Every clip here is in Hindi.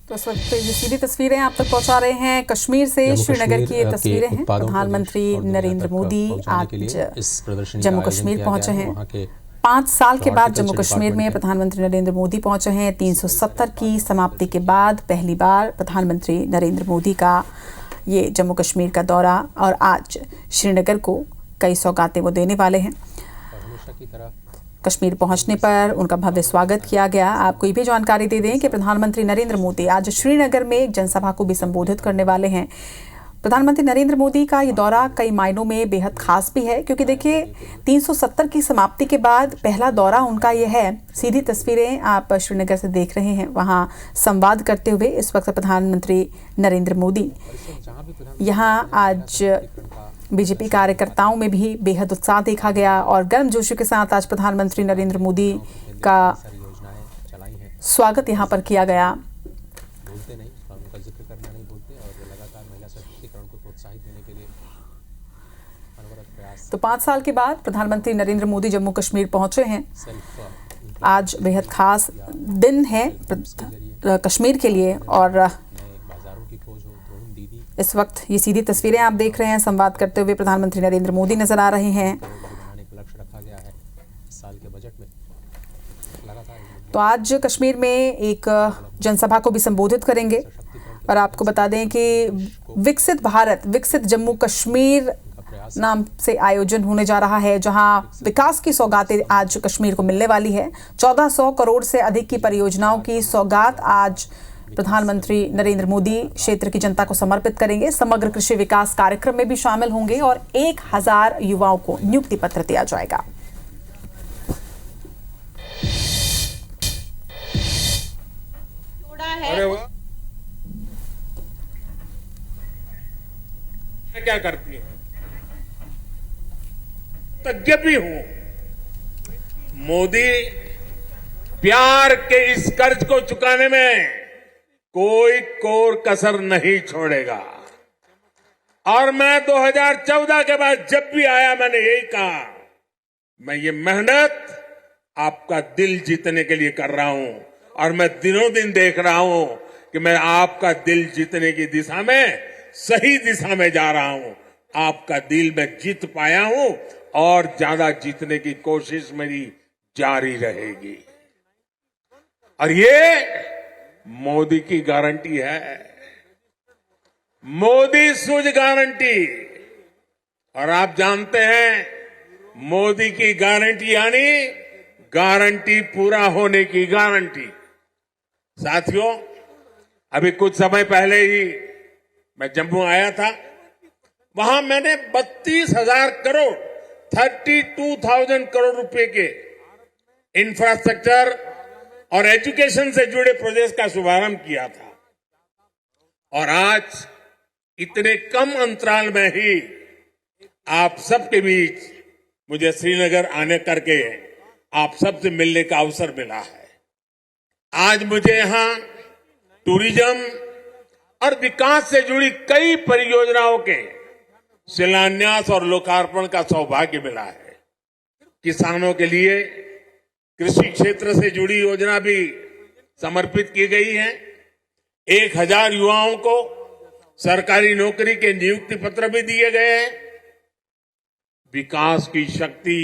तो इस वक्त ये सीधी तस्वीरें आप तक पहुंचा रहे हैं कश्मीर से। श्रीनगर की ये तस्वीरें हैं। प्रधानमंत्री नरेंद्र मोदी आज जम्मू कश्मीर पहुंचे हैं। 5 साल के बाद जम्मू कश्मीर में प्रधानमंत्री नरेंद्र मोदी पहुंचे हैं। 370 की समाप्ति के बाद पहली बार प्रधानमंत्री नरेंद्र मोदी का ये जम्मू कश्मीर का दौरा, और आज श्रीनगर को कई सौगातें वो देने वाले हैं। कश्मीर पहुंचने पर उनका भव्य स्वागत किया गया। आपको ये भी जानकारी दे दें कि प्रधानमंत्री नरेंद्र मोदी आज श्रीनगर में एक जनसभा को भी संबोधित करने वाले हैं। प्रधानमंत्री नरेंद्र मोदी का ये दौरा कई मायनों में बेहद खास भी है, क्योंकि देखिए 370 की समाप्ति के बाद पहला दौरा उनका ये है। सीधी तस्वीरें आप श्रीनगर से देख रहे हैं। वहाँ संवाद करते हुए इस वक्त प्रधानमंत्री नरेंद्र मोदी यहाँ आज बीजेपी कार्यकर्ताओं में भी बेहद उत्साह देखा गया और गर्मजोशी के साथ आज प्रधानमंत्री नरेंद्र मोदी का स्वागत यहाँ पर किया गया। तो 5 साल के बाद प्रधानमंत्री नरेंद्र मोदी जम्मू कश्मीर पहुंचे हैं। आज बेहद खास दिन है कश्मीर के लिए, और इस वक्त ये सीधी तस्वीरें आप देख रहे हैं। संवाद करते हुए प्रधानमंत्री नरेंद्र मोदी नजर आ रहे हैं। तो आज कश्मीर में एक जनसभा को भी संबोधित करेंगे। और आपको बता दें कि विकसित भारत विकसित जम्मू कश्मीर नाम से आयोजन होने जा रहा है, जहां विकास की सौगातें आज कश्मीर को मिलने वाली है। 1400 करोड़ से अधिक की परियोजनाओं की सौगात आज प्रधानमंत्री नरेंद्र मोदी क्षेत्र की जनता को समर्पित करेंगे। समग्र कृषि विकास कार्यक्रम में भी शामिल होंगे और 1000 युवाओं को नियुक्ति पत्र दिया जाएगा। अरे वाह, क्या करती है, तज्ञ भी हूं। मोदी प्यार के इस कर्ज को चुकाने में कोई कोर कसर नहीं छोड़ेगा। और मैं 2014 के बाद जब भी आया मैंने यही कहा, मैं ये मेहनत आपका दिल जीतने के लिए कर रहा हूं, और मैं दिनों दिन देख रहा हूं कि मैं आपका दिल जीतने की दिशा में सही दिशा में जा रहा हूं। आपका दिल मैं जीत पाया हूं और ज्यादा जीतने की कोशिश मेरी जारी रहेगी। और ये मोदी की गारंटी है, मोदी सूझ गारंटी। और आप जानते हैं मोदी की गारंटी यानी गारंटी पूरा होने की गारंटी। साथियों, अभी कुछ समय पहले ही मैं जम्मू आया था। वहां मैंने 32,000 करोड़ 32,000 करोड़ रुपए के इंफ्रास्ट्रक्चर और एजुकेशन से जुड़े प्रोजेक्ट का शुभारंभ किया था। और आज इतने कम अंतराल में ही आप सबके बीच मुझे श्रीनगर आने करके आप सबसे मिलने का अवसर मिला है। आज मुझे यहां टूरिज्म और विकास से जुड़ी कई परियोजनाओं के शिलान्यास और लोकार्पण का सौभाग्य मिला है। किसानों के लिए कृषि क्षेत्र से जुड़ी योजना भी समर्पित की गई है। 1000 युवाओं को सरकारी नौकरी के नियुक्ति पत्र भी दिए गए हैं। विकास की शक्ति,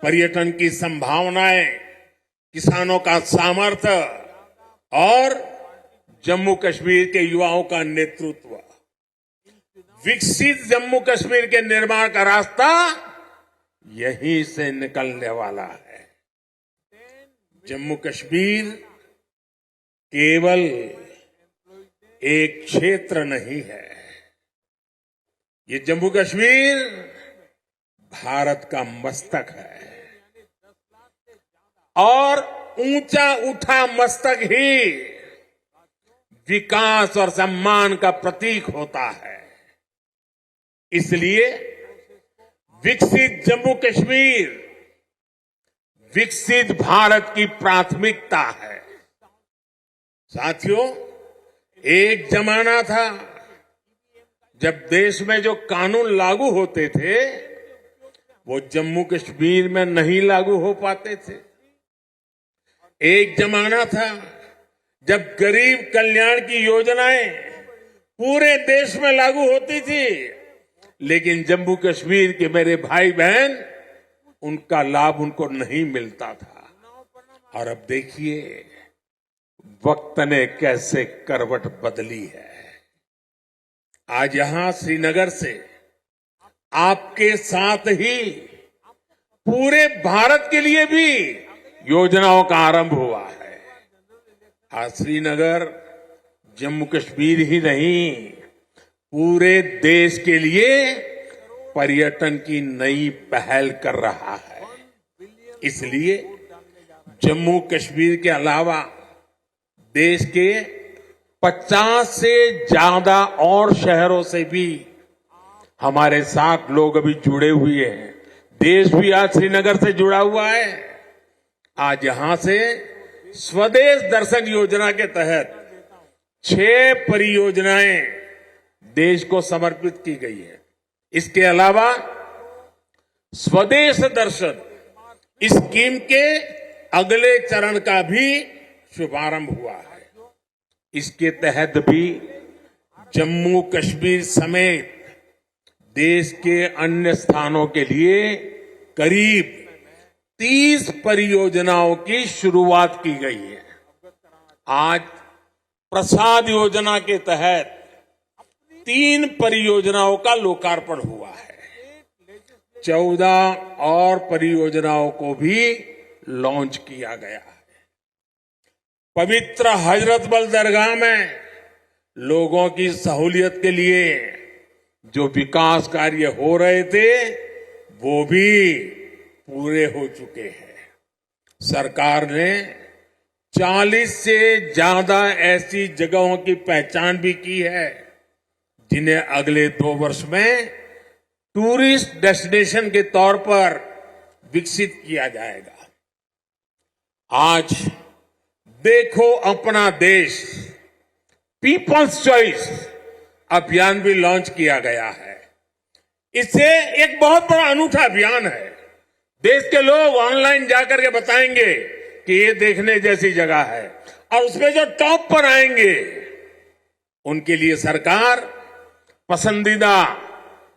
पर्यटन की संभावनाएं, किसानों का सामर्थ्य और जम्मू कश्मीर के युवाओं का नेतृत्व, विकसित जम्मू कश्मीर के निर्माण का रास्ता यहीं से निकलने वाला है। जम्मू कश्मीर केवल एक क्षेत्र नहीं है, ये जम्मू कश्मीर भारत का मस्तक है। और ऊंचा उठा मस्तक ही विकास और सम्मान का प्रतीक होता है। इसलिए विकसित जम्मू कश्मीर विकसित भारत की प्राथमिकता है। साथियों, एक जमाना था जब देश में जो कानून लागू होते थे वो जम्मू कश्मीर में नहीं लागू हो पाते थे। एक जमाना था जब गरीब कल्याण की योजनाएं पूरे देश में लागू होती थी, लेकिन जम्मू कश्मीर के मेरे भाई बहन उनका लाभ उनको नहीं मिलता था। और अब देखिए वक्त ने कैसे करवट बदली है। आज यहां श्रीनगर से आपके साथ ही पूरे भारत के लिए भी योजनाओं का आरंभ हुआ है। आज श्रीनगर जम्मू कश्मीर ही नहीं, पूरे देश के लिए पर्यटन की नई पहल कर रहा है। इसलिए जम्मू कश्मीर के अलावा देश के 50 से ज्यादा और शहरों से भी हमारे साथ लोग अभी जुड़े हुए हैं। देश भी आज श्रीनगर से जुड़ा हुआ है। आज यहां से स्वदेश दर्शन योजना के तहत 6 परियोजनाएं देश को समर्पित की गई है। इसके अलावा स्वदेश दर्शन स्कीम के अगले चरण का भी शुभारंभ हुआ है। इसके तहत भी जम्मू कश्मीर समेत देश के अन्य स्थानों के लिए करीब 30 परियोजनाओं की शुरुआत की गई है। आज प्रसाद योजना के तहत 3 परियोजनाओं का लोकार्पण हुआ है। 14 और परियोजनाओं को भी लॉन्च किया गया है। पवित्र हजरत बल दरगाह में लोगों की सहूलियत के लिए जो विकास कार्य हो रहे थे वो भी पूरे हो चुके हैं। सरकार ने 40 से ज्यादा ऐसी जगहों की पहचान भी की है जिन्हें अगले 2 वर्ष में टूरिस्ट डेस्टिनेशन के तौर पर विकसित किया जाएगा। आज देखो अपना देश पीपल्स चॉइस अभियान भी लॉन्च किया गया है। इससे एक बहुत बड़ा अनूठा अभियान है। देश के लोग ऑनलाइन जाकर के बताएंगे कि ये देखने जैसी जगह है, और उसमें जो टॉप पर आएंगे उनके लिए सरकार पसंदीदा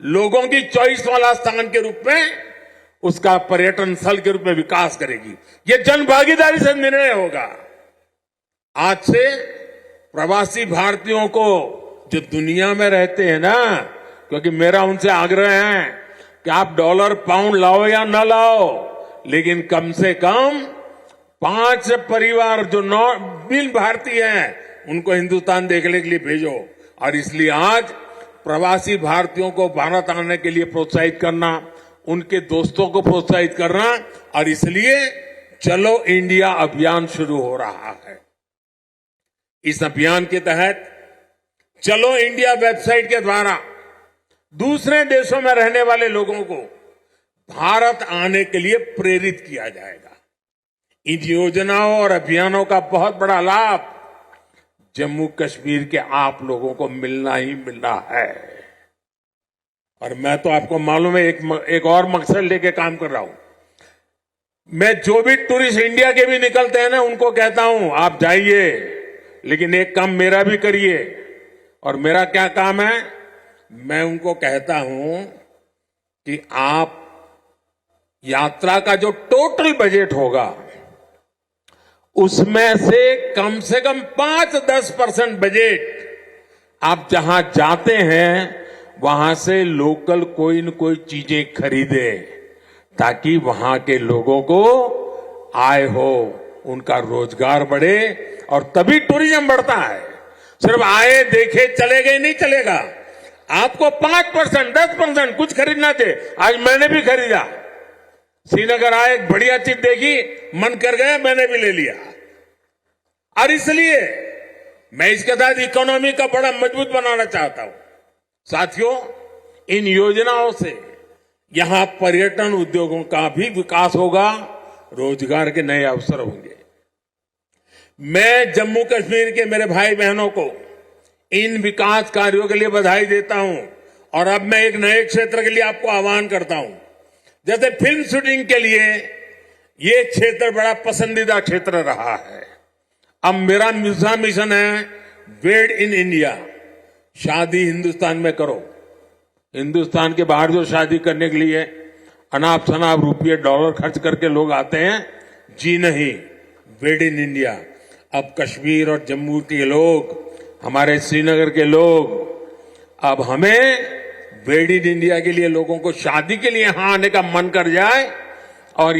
लोगों की चॉइस वाला स्थान के रूप में उसका पर्यटन स्थल के रूप में विकास करेगी। ये जन भागीदारी से निर्णय होगा। आज से प्रवासी भारतीयों को जो दुनिया में रहते हैं ना, क्योंकि मेरा उनसे आग्रह है कि आप डॉलर पाउंड लाओ या ना लाओ, लेकिन कम से कम 5 परिवार जो बिन भारतीय हैं उनको हिंदुस्तान देखने के लिए भेजो। और इसलिए आज प्रवासी भारतीयों को भारत आने के लिए प्रोत्साहित करना, उनके दोस्तों को प्रोत्साहित करना, और इसलिए चलो इंडिया अभियान शुरू हो रहा है। इस अभियान के तहत चलो इंडिया वेबसाइट के द्वारा दूसरे देशों में रहने वाले लोगों को भारत आने के लिए प्रेरित किया जाएगा। इन योजनाओं और अभियानों का बहुत बड़ा लाभ जम्मू कश्मीर के आप लोगों को मिलना ही मिलना है। और मैं तो आपको मालूम है एक और मकसद लेके काम कर रहा हूं। मैं जो भी टूरिस्ट इंडिया के भी निकलते हैं ना, उनको कहता हूं आप जाइए, लेकिन एक काम मेरा भी करिए। और मेरा क्या काम है? मैं उनको कहता हूं कि आप यात्रा का जो टोटल बजट होगा उसमें से कम 5-10% बजट आप जहां जाते हैं वहां से लोकल कोई न कोई चीजें खरीदे, ताकि वहां के लोगों को आय हो, उनका रोजगार बढ़े, और तभी टूरिज्म बढ़ता है। सिर्फ आए देखे चले गए नहीं चलेगा। आपको 5%, 10% कुछ खरीदना चाहिए। आज मैंने भी खरीदा। श्रीनगर आए, एक बढ़िया चीज देखी, मन कर गया, मैंने भी ले लिया। और इसलिए मैं इसके साथ इकोनॉमी का बड़ा मजबूत बनाना चाहता हूं। साथियों, इन योजनाओं से यहां पर्यटन उद्योगों का भी विकास होगा, रोजगार के नए अवसर होंगे। मैं जम्मू कश्मीर के मेरे भाई बहनों को इन विकास कार्यों के लिए बधाई देता हूं। और अब मैं एक नए क्षेत्र के लिए आपको आह्वान करता हूं। जैसे फिल्म शूटिंग के लिए ये क्षेत्र बड़ा पसंदीदा क्षेत्र रहा है। अब मेरा दूसरा मिशन है वेड इन इंडिया। शादी हिंदुस्तान में करो। हिंदुस्तान के बाहर जो शादी करने के लिए अनाप शनाप रुपये डॉलर खर्च करके लोग आते हैं, जी नहीं, वेड इन इंडिया। अब कश्मीर और जम्मू के लोग, हमारे श्रीनगर के लोग, अब हमें वेड इन इंडिया के लिए लोगों को शादी के लिए यहां आने का मन कर जाए और